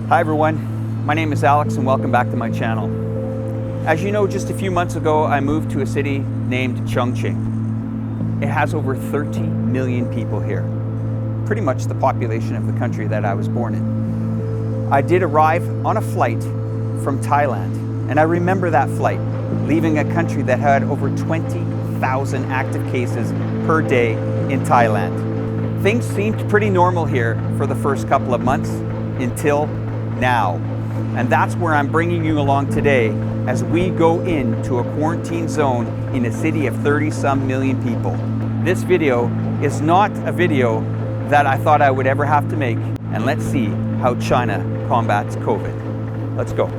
Hi everyone, my name is Alex and welcome back to my channel. As you know, just a few months ago I moved to a city named Chongqing. It has over 30 million people here, pretty much the population of the country that I was born in. I did arrive on a flight from Thailand, and I remember that flight, leaving a country that had over 20,000 active cases per day in Thailand. Things seemed pretty normal here for the first couple of months until now. And that's where I'm bringing you along today as we go into a quarantine zone in a city of 30-some million people. This video is not a video that I thought I would ever have to make, and let's see how China combats COVID. Let's go.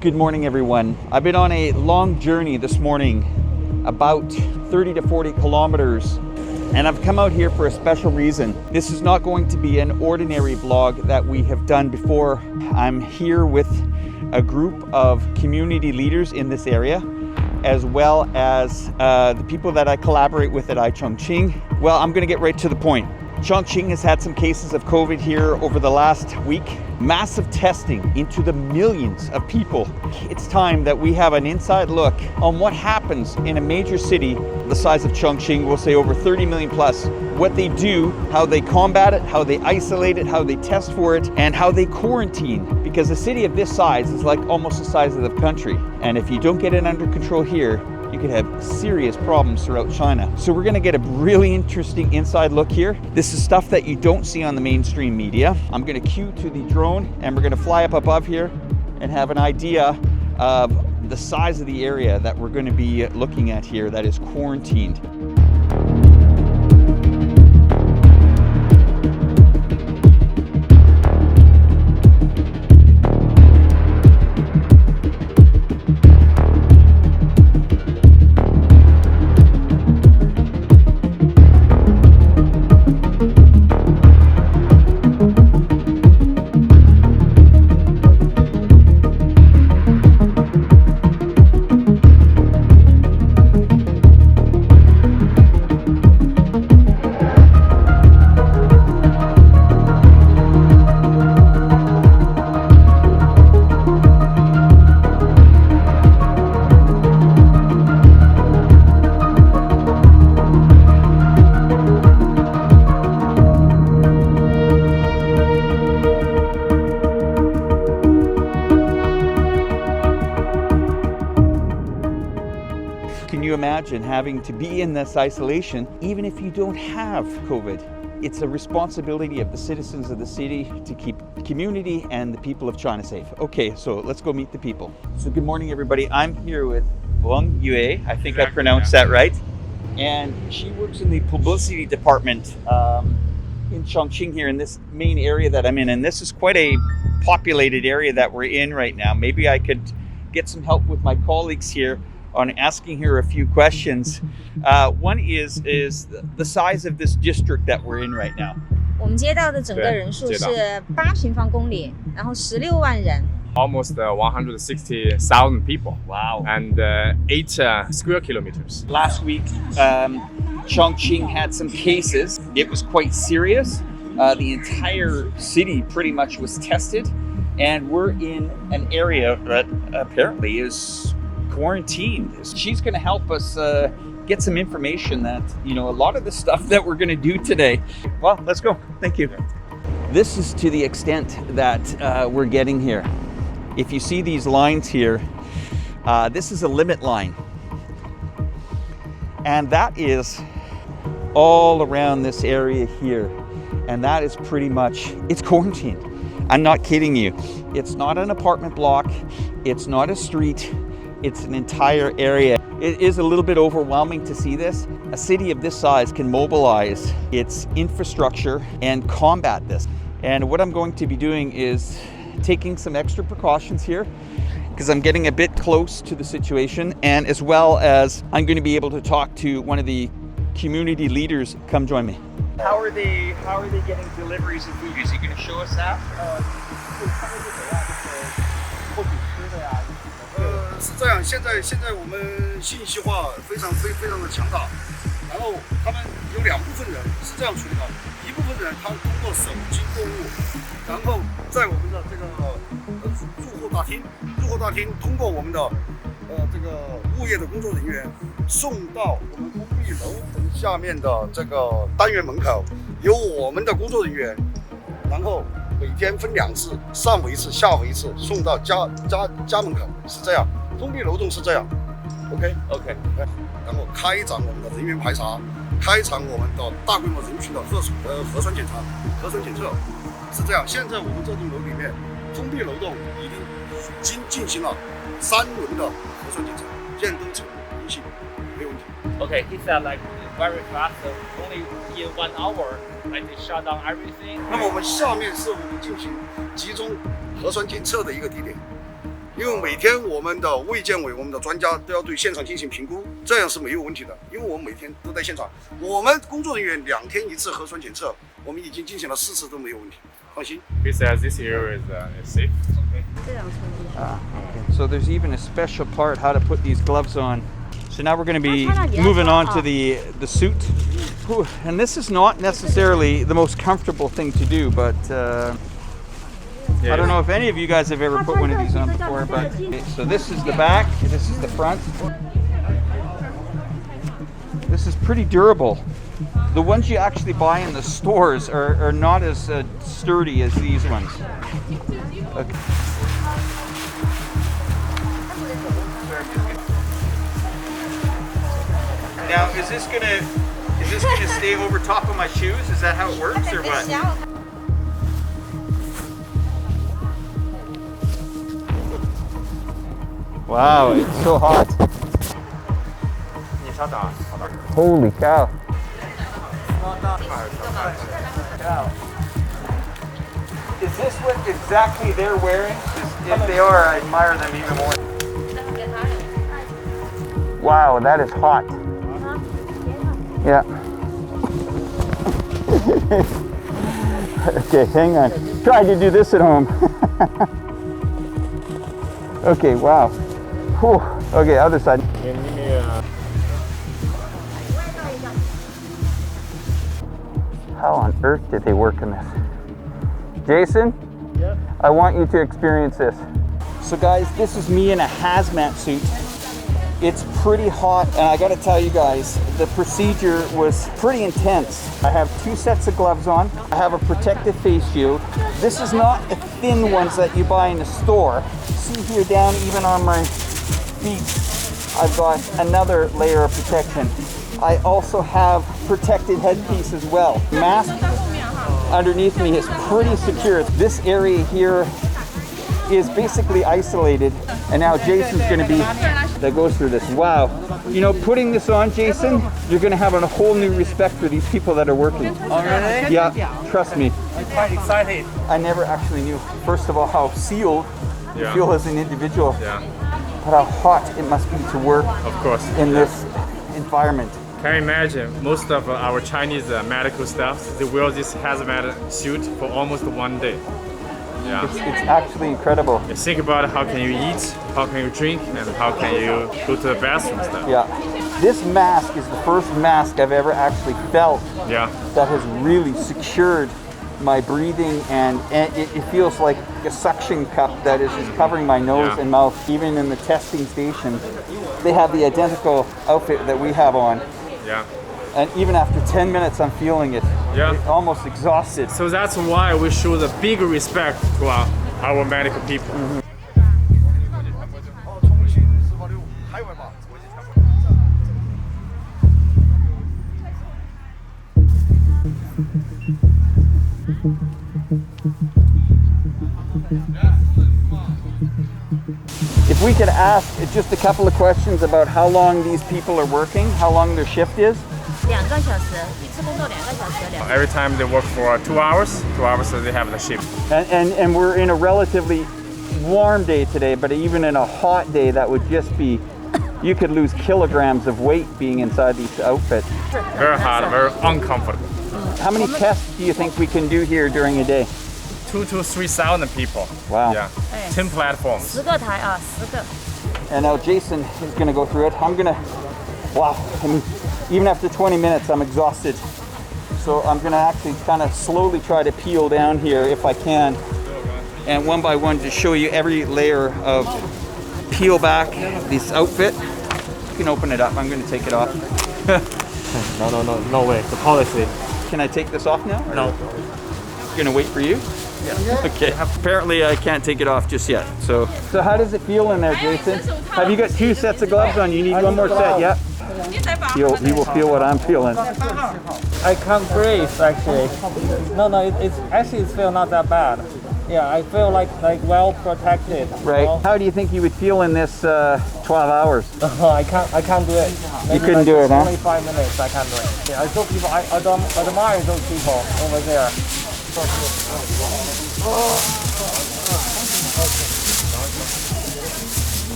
Good morning, everyone. I've been on a long journey this morning, about 30 to 40 kilometers, and I've come out here for a special reason. This is not going to be an ordinary vlog that we have done before. I'm here with a group of community leaders in this area, as well as the people that I collaborate with at iChongqing. Well, I'm going to get right to the point. Chongqing has had some cases of COVID here over the last week. Massive testing into the millions of people. It's time that we have an inside look on what happens in a major city the size of Chongqing, we'll say over 30 million plus, what they do, how they combat it, how they isolate it, how they test for it, and how they quarantine. Because a city of this size is like almost the size of the country. And if you don't get it under control here, you could have serious problems throughout China. So we're gonna get a really interesting inside look here. This is stuff that you don't see on the mainstream media. I'm gonna cue to the drone and we're gonna fly up above here and have an idea of the size of the area that we're gonna be looking at here that is quarantined. Can you imagine having to be in this isolation even if you don't have COVID? It's a responsibility of the citizens of the city to keep the community and the people of China safe. Okay, so let's go meet the people. So good morning, everybody. I'm here with Wang Yue. I think I pronounced that right. And she works in the publicity department in Chongqing here in this main area that I'm in. And this is quite a populated area that we're in right now. Maybe I could get some help with my colleagues here on asking her a few questions. One is the size of this district that we're in right now. 我们街道的整个人数是8平方公里，然后16万人。Almost 160,000 people. Wow. And 8 square kilometers. Last week, Chongqing had some cases. It was quite serious. The entire city pretty much was tested, and we're in an area that apparently is quarantined. She's going to help us get some information that, you know, a lot of the stuff that we're going to do today. Well, let's go. Thank you. This is to the extent that we're getting here. If you see these lines here, this is a limit line. And that is all around this area here. And that is pretty much, it's quarantined. I'm not kidding you. It's not an apartment block. It's not a street. It's an entire area. It is a little bit overwhelming to see this. A city of this size can mobilize its infrastructure and combat this. And what I'm going to be doing is taking some extra precautions here because I'm getting a bit close to the situation, and as well as I'm going to be able to talk to one of the community leaders. Come join me. How are they getting deliveries of food? Is he going to show us that? 是这样，现在我们信息化非常的强大，然后他们有2部分人是这样处理的，一部分人他通过手机购物，然后在我们的这个入货大厅通过我们的这个物业的工作人员送到我们封闭楼层下面的这个单元门口，由我们的工作人员，然后每天分2次，上午1次，下午1次，送到家门口，是这样。封闭流动是这样 ，OK， 然后开展我们的人员排查，开展我们的大规模人群的核酸检查、核酸检测，是这样。现在我们这栋楼里面封闭流动已经进行了3轮的核酸检查，现在都呈阴性，没有问题。Okay, he said like very fast, only in 1 hour, like they shut down everything. 那么我们下面是我们进行集中核酸检测的一个地点。因为每天我们的卫健委、我们的专家都要对现场进行评估，这样是没有问題的。因为我们每天都在现場，我們工作人員2天1次核酸檢測，我們已經進行了4次都沒有問題，放心。He says this area is safe. Okay. So there's even a special part how to put these gloves on. So now we're going to be moving on to the suit. Whew. And this is not necessarily the most comfortable thing to do, but I don't know if any of you guys have ever put one of these on before, but so this is the back, this is the front. This is pretty durable. The ones you actually buy in the stores are not as sturdy as these ones. Okay. Now, is this gonna stay over top of my shoes? Is that how it works, or what? Wow, it's so hot. Holy cow. Is this what exactly they're wearing? If they are, I admire them even more. Wow, that is hot. Yeah. Okay, hang on. Try to do this at home. Okay, wow. Whew. Okay, other side. How on earth did they work in this? Jason? Yeah? I want you to experience this. So guys, this is me in a hazmat suit. It's pretty hot, and I gotta tell you guys, the procedure was pretty intense. I have 2 sets of gloves on. I have a protective face shield. This is not the thin ones that you buy in the store. See here down even on my feet, I've got another layer of protection. I also have protected headpiece as well. Mask underneath me is pretty secure. This area here is basically isolated, and now Jason's going to be that goes through this. Wow, you know, putting this on, Jason, you're going to have a whole new respect for these people that are working. Oh really? Yeah, trust me. I'm quite excited. I never actually knew, first of all, how sealed you feel as an individual, but how hot it must be to work Of course. in this environment. Can you imagine most of our Chinese medical staff, they wear this hazmat suit for almost 1 day. Yeah. It's actually incredible. You think about how can you eat, how can you drink, and how can you go to the bathroom stuff. Yeah. This mask is the first mask I've ever actually felt that has really secured my breathing, and it feels like a suction cup that is just covering my nose and mouth. Even in the testing station, they have the identical outfit that we have on. Yeah. And even after 10 minutes, I'm feeling it. Yeah. Almost exhausted. So that's why we show the big respect to our medical people. If we could ask just a couple of questions about how long these people are working, how long their shift is. 2个个小时，一次工作2个小时。 Every time they work for 2 hours, 2 hours they have the shift. And we're in a relatively warm day today, but even in a hot day, that would just be, you could lose kilograms of weight being inside these outfits. Very hard, very uncomfortable. How many tests do you think we can do here during a day? 2,000 to 3,000 people. Wow. Yeah. 10 platforms. 10个台啊，10个。 And now Jason is going to go through it. Wow, I mean, even after 20 minutes, I'm exhausted. So I'm going to actually kind of slowly try to peel down here if I can. And one by one, just show you every layer of peel back this outfit. You can open it up. I'm going to take it off. No way. The policy. Can I take this off now? No. Going to wait for you? Yeah. Okay. Apparently I can't take it off just yet. So how does it feel in there, Jason? Have you got 2 sets of gloves on? You need one more set, yeah? He will feel what I'm feeling. I can't breathe actually. No, it's actually feel not that bad. Yeah, I feel like well protected. Right. You know? How do you think you would feel in this 12 hours? I can't do it. You couldn't do it, huh? Only 5 minutes I can't do it. Yeah, I saw people. I admire those people over there.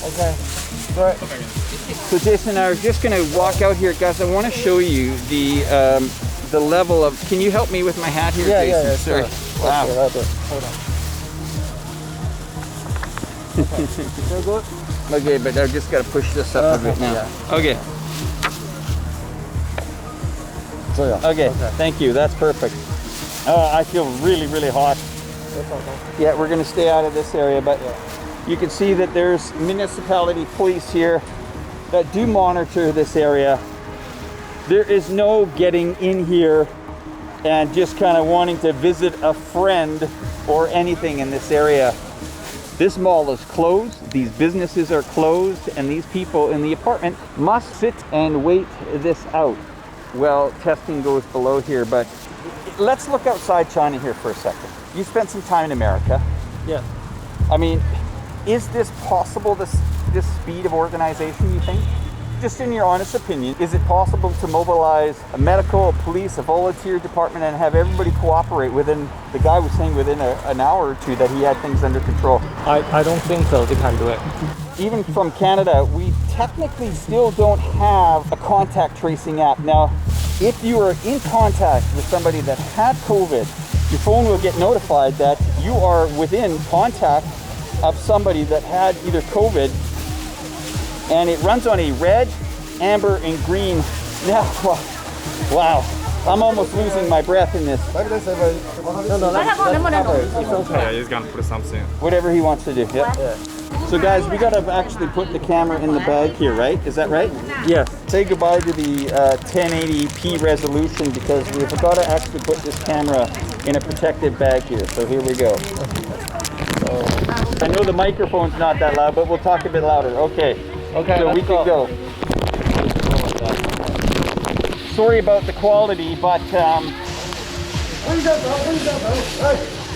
Okay. Great. So Jason and I are just going to walk out here, guys. I want to show you the level of. Can you help me with my hat here, Jason? Yeah, Sorry. sure. Wow. Okay, right there. Hold on. Feel good? Okay, but I've just got to push this up a bit now. Yeah. Okay. Okay. Thank you. That's perfect. I feel really, really hot. Yeah, we're going to stay out of this area, but you can see that there's municipality police here that do monitor this area. There is no getting in here and just kind of wanting to visit a friend or anything in this area. This mall is closed, these businesses are closed, and these people in the apartment must sit and wait this out. Well, testing goes below here, but let's look outside China here for a second. You spent some time in America. Yeah. I mean, is this possible, this speed of organization, you think? Just in your honest opinion, is it possible to mobilize a medical, a police, a volunteer department and have everybody cooperate within, the guy was saying within an hour or 2 that he had things under control? I don't think so. They can do it. Even from Canada, we technically still don't have a contact tracing app. Now, if you are in contact with somebody that had COVID, your phone will get notified that you are within contact of somebody that had either COVID, and it runs on a red, amber, and green. Now, wow, I'm almost losing my breath in this. No, let's cover it. It's okay. Yeah, he's gonna put something. Whatever he wants to do. Yep. Yeah. So guys, we gotta actually put the camera in the bag here, right? Is that right? Yes. Say goodbye to the 1080p resolution because we forgot to actually put this camera in a protective bag here. So here we go. I know the microphone's not that loud, but we'll talk a bit louder. Okay. Okay. So we can go. Sorry about the quality, but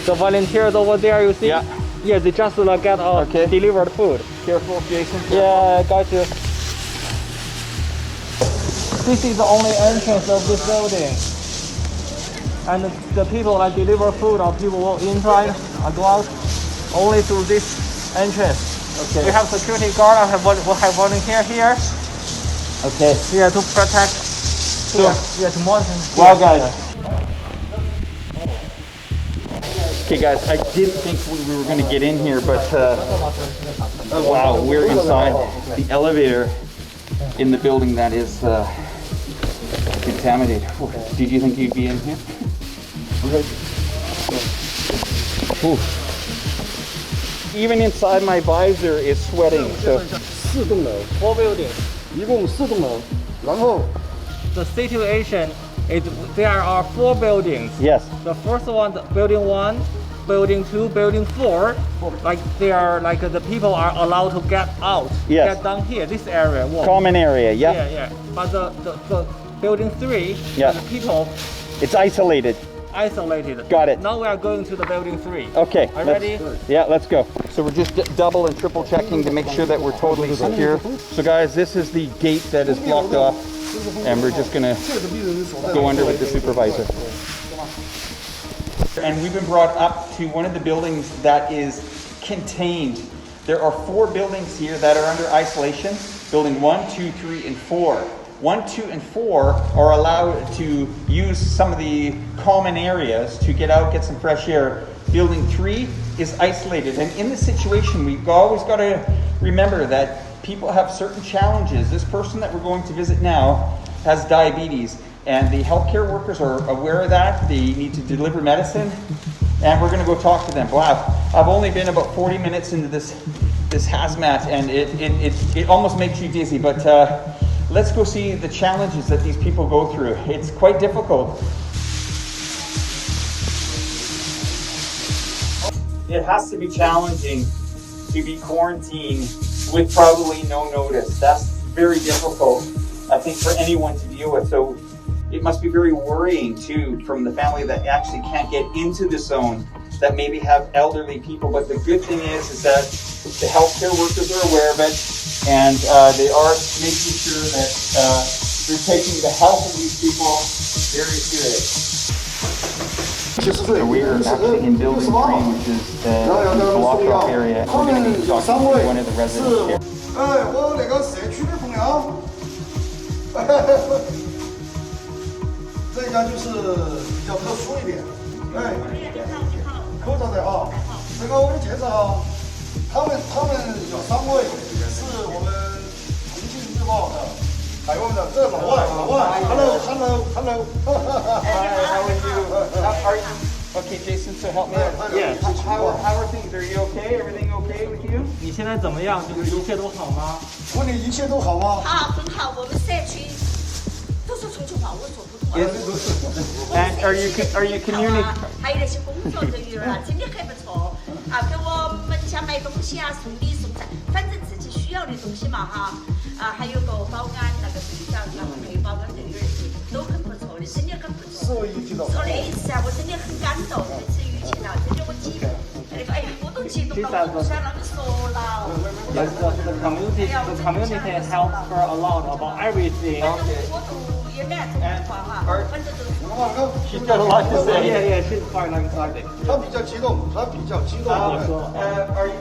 The volunteers over there, you see? yeah. Yeah, they just get Okay. delivered food. Careful, Jason. Yeah, got you. This is the only entrance of this building. And the people that deliver food or people walk inside or go out only through this entrance. Okay. We have security guard and we have volunteer here. Okay. Yeah, to protect. Yeah, to monitor. Wow, guys. Okay, guys, I didn't think we were going to get in here, but wow, we're inside the elevator in the building that is contaminated. Did you think you'd be in here? Ooh. Even inside my visor is sweating. So 4栋楼， 4 buildings. 一共4栋楼，然后 The situation is there are 4 buildings. yes, The first one, building 1, building 2, building 4, like they are like the people are allowed to get out, Yes. get down here, this area. Walk. common area. Yeah. But the building 3, Yeah. the people It's isolated. isolated. Got it. Now we are going to the building 3. Okay. Are you ready? Yeah, let's go. So we're just double and triple checking to make sure that we're totally secure. So guys, this is the gate that is blocked off, and we're just gonna go under with the supervisor. And we've been brought up to one of the buildings that is contained. There are 4 buildings here that are under isolation. Building 1, 2, 3, and 4. 1, 2, and 4 are allowed to use some of the common areas to get out, get some fresh air. Building 3 is isolated. And in this situation, we've always got to remember that people have certain challenges. This person that we're going to visit now has diabetes, and the healthcare workers are aware of that. They need to deliver medicine, and we're going to go talk to them. Wow, I've only been about 40 minutes into this hazmat, and it almost makes you dizzy, but let's go see the challenges that these people go through. It's quite difficult. It has to be challenging to be quarantined with probably no notice. That's very difficult, I think, for anyone to deal with. So it must be very worrying too from the family that actually can't get into the zone, that maybe have elderly people. But the good thing is that the healthcare workers are aware of it, and they are making sure that they're taking the health of these people very serious. So we are actually in building 3, which is the blocked off area. We're going to be talking to one of the residents here. 我那个社区的朋友，这家就是比较特殊一点。哎，口罩戴好。这个我给你介绍，他们有3位，是我们重庆日报的，还有我们的这老外，hello。 Hi, how are you? Okay, Jason, so help me out. Yeah. How are things? Are you okay? Everything okay with you? 你现在怎么样？就是一切都好吗？问你一切都好吗？好，很好。我们社区都说重庆话，我说普通话。 And are you communicating? 还有那些工作人员啊，真的很不错啊，给我们家买东西啊，送礼送菜，反正自己需要的东西嘛哈。啊，还有个保安那个队长，然后还有保安这个人都很不错的，真的很不错。说那一次啊，我真的很感动，那次疫情啊，真的我激动，那个哎呀，我都激动到不想让你说了。The community helps her a lot about everything. 我都也蛮中话哈，反正都是。 She's got a lot to say. Yeah, she's quite excited. 他比较激动。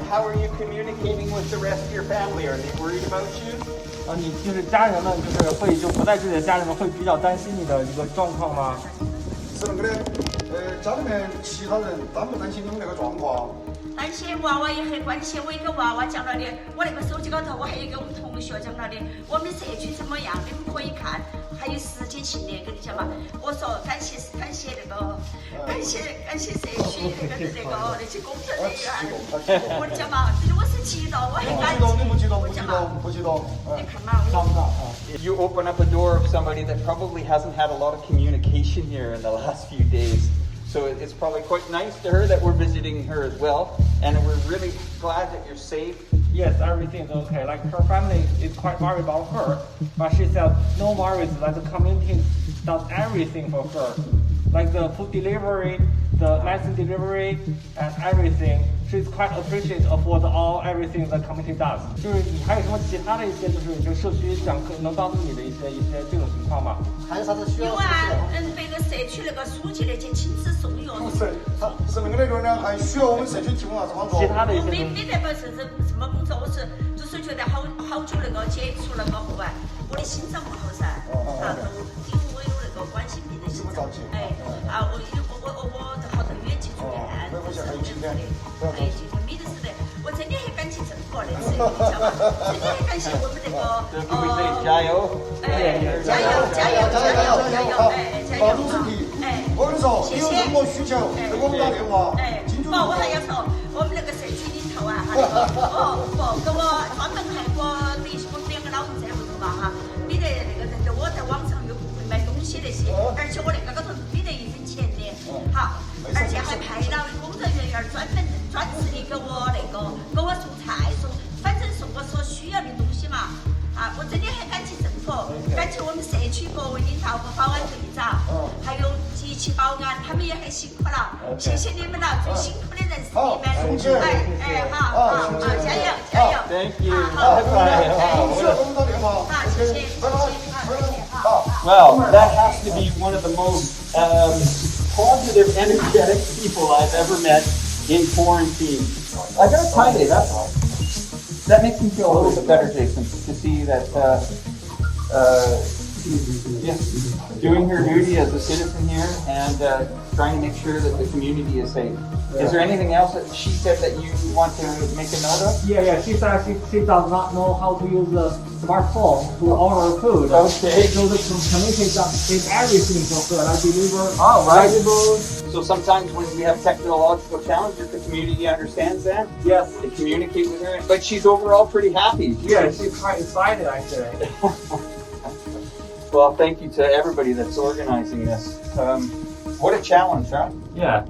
How are you communicating with the rest of your family? Are they worried about you? 你就是家人们，就是会就不在这里的家人们会比较担心你的一个状况吗？是那个的，家里面其他人担不担心你们那个状况？担心娃娃也很关心，我一个娃娃讲了的，我那个手机高头我还有给我们同学讲了的，我们社区怎么样，你们可以看，还有时间性的跟你讲嘛。我说感谢那个，感谢社区那些工作人员，我讲嘛，其实我是激动，我很感激。不激动。你看嘛，You open up a door of somebody that probably hasn't had a lot of communication here in the last few days. So it's probably quite nice to her that we're visiting her as well, and we're really glad that you're safe. Yes, everything's okay. Like her family is quite worried about her, but she said no worries. Like the community does everything for her, like the food delivery, the medicine delivery, and everything. She's quite appreciative of what everything the community does. 就是你还有什么其他的一些就社区能帮助你的一些这种情况吗？有啊，那个社区那个书记那些亲自送药。是那个呢，还需要我们社区提供啥子帮助？其他的一些没得不是什么工作，我是就是觉得好久那个接触那个后啊，我的心脏不好噻，啊，因为我有那个冠心病的心脏，哎，啊，我好多医院去住院，今天没得事的，我真的很感谢政府的，是你知道吗？真的很感谢我们这个加油！加油！保重身体！我跟你说，你有任何需求，给我们打电话。我还要说，我们那个社区里头啊，给我专门还我等于我们2个老人在屋头嘛哈，没得那个人给我在网上又不会买东西那些，而且我那个高头没得1分钱的，好，而且还派了工作人员专职的给我送菜送，反正送我所需要的东西嘛。啊，我真的很感谢政府，感谢我们社区各位领导和保安队长，还有己一起报案，他们也很辛苦了，谢谢你们了，最辛苦的人是你们，好，加油加油 Thank you. 好， Bye-bye. 好，谢谢，好。 Well, that has to be one of the most positive, energetic people I've ever met in quarantine. I gotta tell you, that makes me feel a little bit better, Jason, to see that doing her duty as a citizen here and trying to make sure that the community is safe. Is there anything else that she said that you want to make a note of? Yeah. She said she does not know how to use the smartphone to order food. Okay. So the community did everything for her, like deliver Oh, right. vegetables. So sometimes when we have technological challenges, the community understands that. Yes. They communicate with her, but she's overall pretty happy. Yeah, she's quite excited actually. Well, thank you to everybody that's organizing this. What a challenge, huh? Yeah.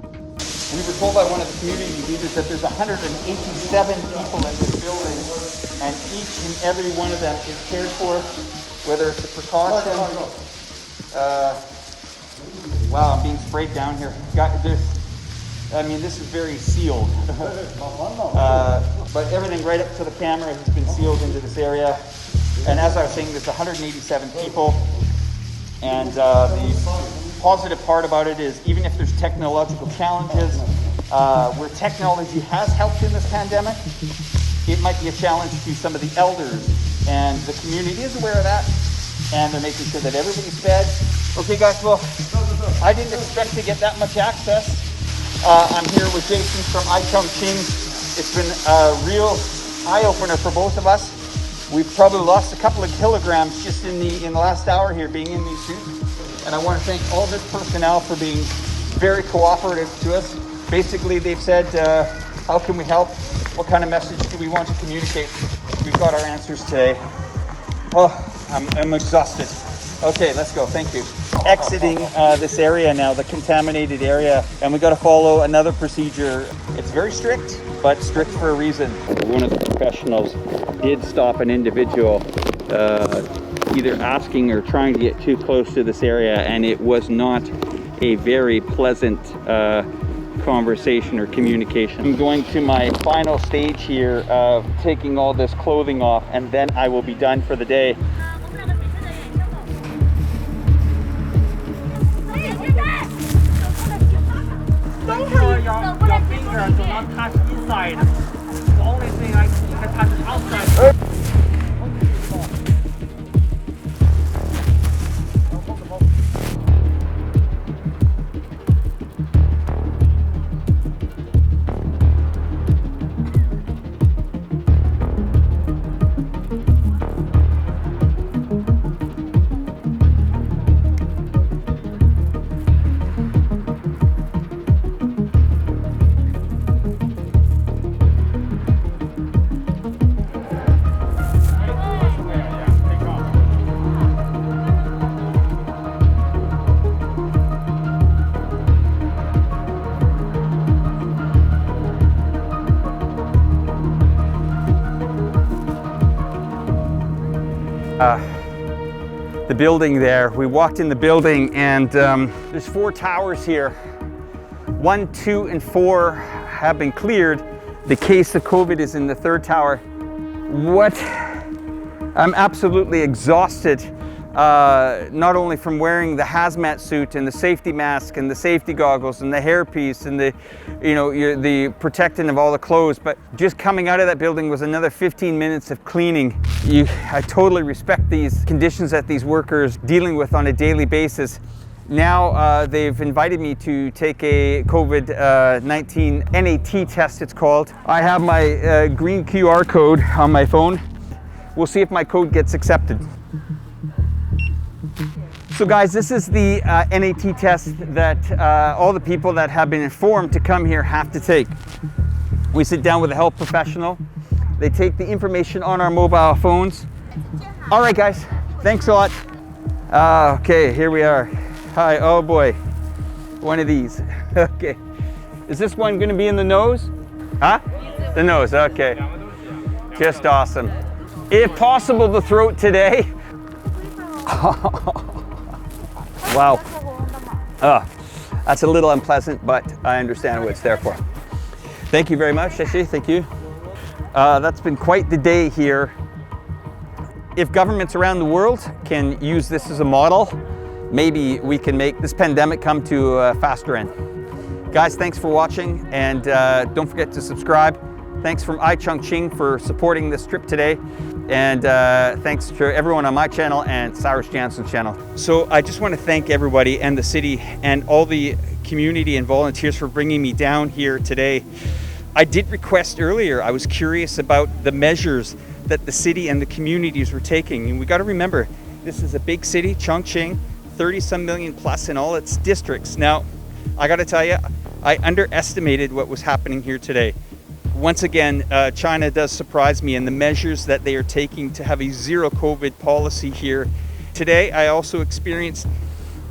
We were told by one of the community leaders that there's 187 people in this building, and each and every one of them is cared for, whether it's a precaution. Wow, I'm being sprayed down here. This is very sealed. But everything right up to the camera has been sealed into this area. And as I was saying, there's 187 people. And the positive part about it is even if there's technological challenges, where technology has helped in this pandemic, it might be a challenge to some of the elders. And the community is aware of that. And they're making sure that everybody's fed. Okay guys, well, I didn't expect to get that much access. I'm here with Jason from iChongqing. It's been a real eye-opener for both of us. We've probably lost a couple of kilograms just in the last hour here being in these suits. And I want to thank all this personnel for being very cooperative to us. Basically, they've said, how can we help? What kind of message do we want to communicate? We've got our answers today. Oh, I'm exhausted. Okay, let's go. Thank you. Exiting this area now, the contaminated area, and we got to follow another procedure. It's very strict, but strict for a reason. One of the professionals did stop an individual either asking or trying to get too close to this area, and it was not a very pleasant conversation or communication. I'm going to my final stage here of taking all this clothing off, and then I will be done for the day. Make sure your fingers do not touch inside. The only thing you can touch is outside. The building there. We walked in the building and there's 4 towers here. 1, 2, and 4 have been cleared. The case of COVID is in the 3rd tower. I'm absolutely exhausted, not only from wearing the hazmat suit and the safety mask and the safety goggles and the hairpiece and the protecting of all the clothes, but just coming out of that building was another 15 minutes of cleaning. I totally respect these conditions that these workers dealing with on a daily basis. Now they've invited me to take a COVID-19 NAT test, it's called. I have my green QR code on my phone. We'll see if my code gets accepted. So guys, this is the NAT test that all the people that have been informed to come here have to take. We sit down with a health professional. They take the information on our mobile phones. All right guys, thanks a lot. Okay, here we are. Hi, oh boy, one of these. Okay, is this one gonna be in the nose? Huh? The nose, okay. Just awesome. If possible, the throat today. Wow. That's a little unpleasant, but I understand what it's there for. Thank you very much, Shashi. Thank you. That's been quite the day here. If governments around the world can use this as a model, maybe we can make this pandemic come to a faster end. Guys, thanks for watching, and don't forget to subscribe. Thanks from iChongqing for supporting this trip today, and thanks to everyone on my channel and Cyrus Jansen's channel. So I just want to thank everybody and the city and all the community and volunteers for bringing me down here today. I did request earlier, I was curious about the measures that the city and the communities were taking. And we got to remember, this is a big city, Chongqing, 30-some million plus in all its districts. Now, I got to tell you, I underestimated what was happening here today. Once again, China does surprise me in the measures that they are taking to have a zero COVID policy here. Today, I also experienced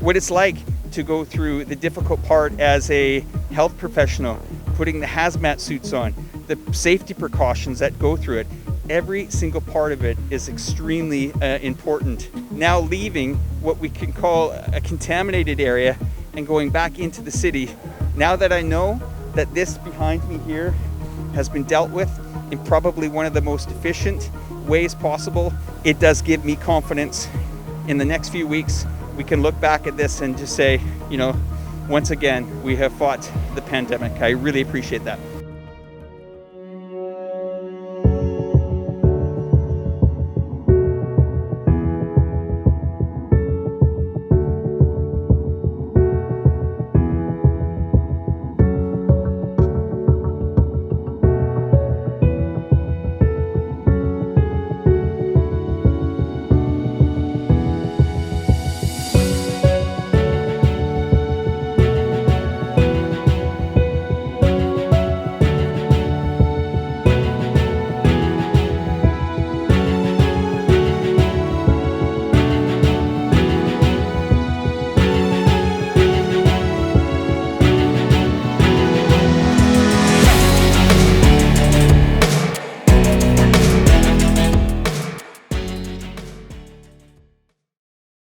what it's like to go through the difficult part as a health professional, putting the hazmat suits on, the safety precautions that go through it. Every single part of it is extremely important. Now leaving what we can call a contaminated area and going back into the city, now that I know that this behind me here has been dealt with in probably one of the most efficient ways possible, it does give me confidence. In the next few weeks, we can look back at this and just say, you know, once again, we have fought the pandemic. I really appreciate that.